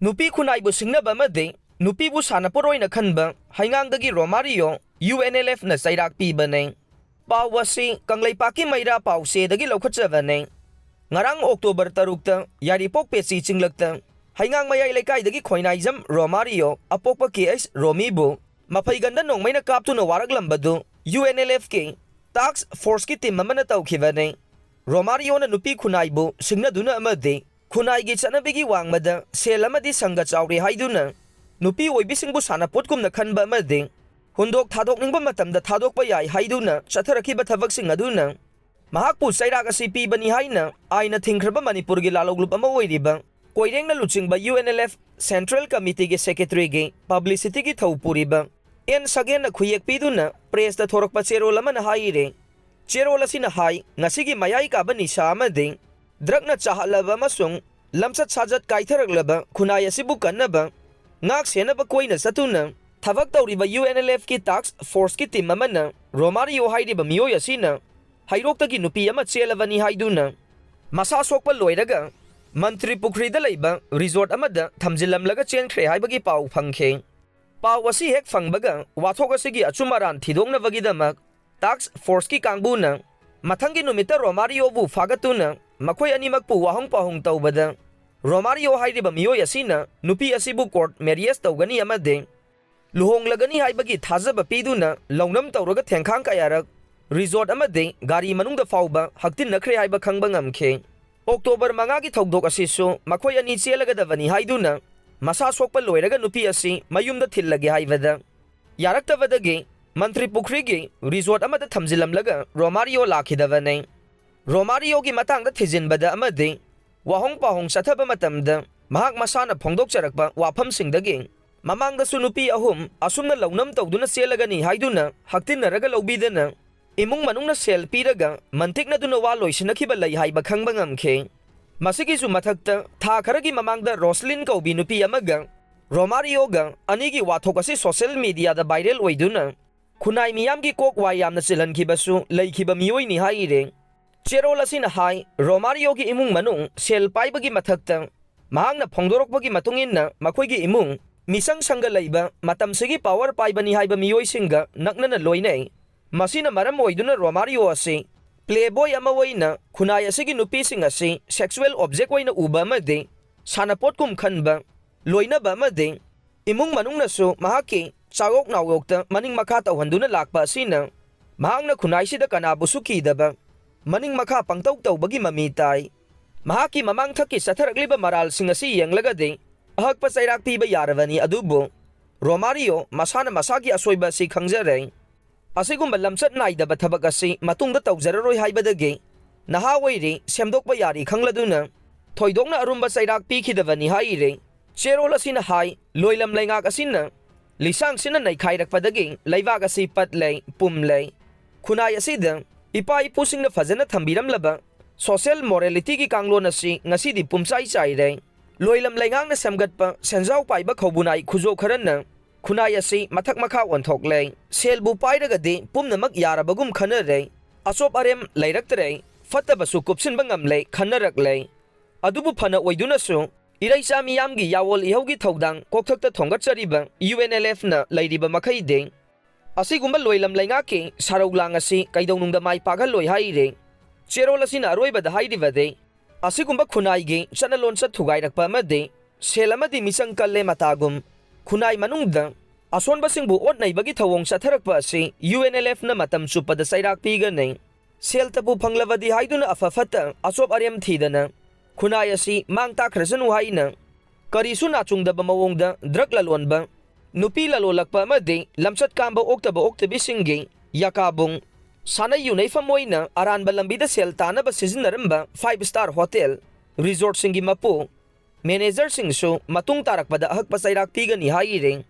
Nupi Khunnaibu Singnaba Amadi Nupibu Sannapot Oina Khanba Heingangdagi Romario UNLFna Cheirak Pibani Pau asi Kangleipaki Maira Pau Sedagi Lokhatjabani Ngarang October 3 Yaripok Pesi Chinglakta Haingang Mayai Lekaidagi Khoinaijam Romario Apokpa KS Romibu Mapaiganda Nongmaina Kaptuna Waraglambadu UNLF King Task Force ki team mamana tawkhibani Romario na Nupi Khunnaibu Singnaduna Amadi Khunnai chanabigi wangmada sel amadi sanga chawri haiduna Nupi oibisingbu Sannapot kumna Khanba amadi hundok thadokningba matamda thadokpa yai haiduna chatharakiba thabaksing aduna mahakpu Cheirak asi pibani haina aina thingkhraba Manipurgi laloglup ama oiriba koirengna luchingba UNLF Central Committee ge Secretary ge Publicity gi thawpuriba en sagena khuyek piduna press da thorakpa cherol amana haire cherol asina hai ngasigi mayai ka bani sha amadi Drakna chahalaba masung lamsat sajat kaitharaglaba Khunnai asibu kannaba ngak senaba koina satuna thabak tawriba UNLF ki task force ki team amana Romario hairiba miyoi asina hairoktagi nupi ama chelavani haiduna masa sokpa loiraga mantri pukhrida leiba resort amada thamjilamlaga chenkhre haibagi pau phangkhe pau asi hek phangbaga wathok asigi achumaran thidongna bagidamak task force ki kangbuna mathangi numita Romario bu fagatuna Makoy animak pu wahong pahong tawbada Romario hairiba miyoi asina nupi asibu court marriage tawgani amade luhong lagani haibagi thajaba piduna lawnam tawraga thengkhang kayarak resort amade gari manungda fawba haktin nakhre haiba khangba ngamkhe October 5 gi thogdok asisu makoy ani chelagadavani haiduna masa sokpa loiraga nupi asi mayumda thillage haibada yaraktavadagi mantri pukhrigi resort amada thamjilamlaga Romario lakhidavane Romario ki matangda thijinbada amadi wahong pahong sathaba matamda mahak masana phongdok charakba wafam singdagi mamangda su nupi ahum asumna lawnam tawduna selagani haiduna haktinaraga lobidana imung manungna sel piraga mantikna duna waloi sinakhiba lai haiba khangba ngamkhe masigi su mathakta tha kharagi mamangda Roslyn kaubi nupi amaga Romario ga anigi wathok asi social media da viral oiduna Khunnai miyam ki kok wa yamna chilankibasu leikhiba miyoi ni haire Cherol asina hai Romario ki imung manung sel paibagi mathakta mahangna phongdorokbagi matungin makoigi imung misang sangga leiba matam sigi power paibani haiba miyoi singa naknana loinai masina maram oiduna Romario asi playboy ama oina Khunnai asigi nupi sing asi sexual object oina uba amadi Sannapot kum khanba loina ba amadi imung manungna su mahaki chagok nawokta maning makha tawhanduna lakpa asina mahangna Khunnai sida kanabu sukidaba Maning makha pangtaw tawbagi mamitai mahaki mamang thaki satharagliba maral singasi yenglagadi ahakpa Cheirak piba yaravani adubu Romario masana masagi asoiba si khangjare asigumba lamsat naidaba thabak asi matungda tawjararoi haibadagi naha oiri semdokpa yari khangladuna thoidokna arumba Cheirak pikhidavani haire cherol asina hai loilam leingak asina lisang sina naikhairappadagi leibak asi patlei pumlei Khunnai asida Ipa ipusingna fazana thambiramlaba social morality ki kanglon asi ngasidi pumsai chaire loilam laingangna samgatpa senjau paiba khobunai khujo kharanna Khunnai asi mathak makha onthokle selbu pairagadi pumnamak yarabagum khanare asop arem lairaktre fatabasu kupsinba ngamle khanarakle adubu phana oiduna su iraisa miyamgi yawol ihaugi thodang kokthakta thongatchariba UNLFna lairiba makhaide asigumba loilam laingaki saraulang asi kaidawnungda mai pagaloi haire cherol asina aroibada hairibade asigumba Khunnai gi chanalon sa thugairakpa amade sel amadi misang kalle matagum Khunnai manungda asonba singbu otnaibagi thawong satharakpa asi UNLFna matam chupada Cheirak pigane sel tabu phanglavadi haiduna afafata asop arem thidana Khunnai asi mangta khrasanu haina karisu nachungdaba mawongda drug lalonba Nupi lalolakpa amadi lamsat kamba oktaba oktabisingi yakabung sana yunaifam oina aranba lambida sel tanaba sizinaramba 5-star hotel resort singi mapu manager singsu matung tarakpada ahakpa Cheirak pigani haire